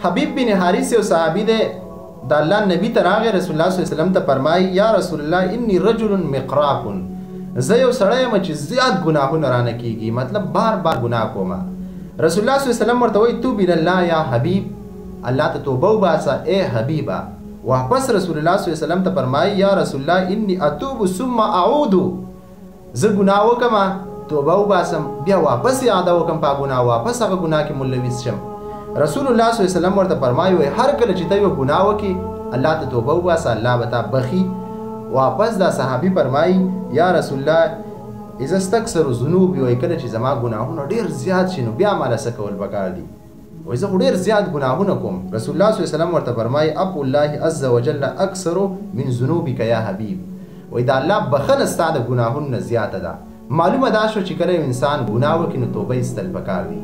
حبیب بن حارث یو صحابي دی د الله نبی ته راغی، رسول الله صلی الله علیه وسلم ته فرمایي یا رسول الله انی رجل مقراق، زه یو سړی یم چې زیات ګناهونه رانه کیږي، مطلب بار بار ګناه کومه. رسول الله صلی الله علیه وسلم ورته وایي توب الی الله یا حبیب، الله ته توبه وباسه ای حبیبه. واپس رسول الله صلی الله علیه وسلم ته فرمایي یا رسول الله انی اتوب ثم اعود، زه ګناه وکم توبه وباسم بیا واپس اعاده وکم په ګناه، واپس هغه ګناه کې ملوث شم. رسول الله صلی الله علیه وسلم ورته فرمایي وای هر کله چې ته یو ګناه وکې الله ته توبه وباسه، الله به تا بخي. واپس دا صحابي فرمایي یا رسول الله اذا استكثر ذنوبي، وای کله چې زما ګناهونه ډیر زیات شي نو بیا مالا څه کول پکار دي، وای زه ډیر زیات ګناهونه کوم. رسول الله صلی الله علیه وسلم ورته فرمایي اب الله عز وجل اکثر من ذنوبك یا حبیب، وای دا الله بخنه ستا د ګناهونو زیاته ده. معلومه دا شو چې کله انسان ګناه وکړي نو توبه ایستل پکار دي.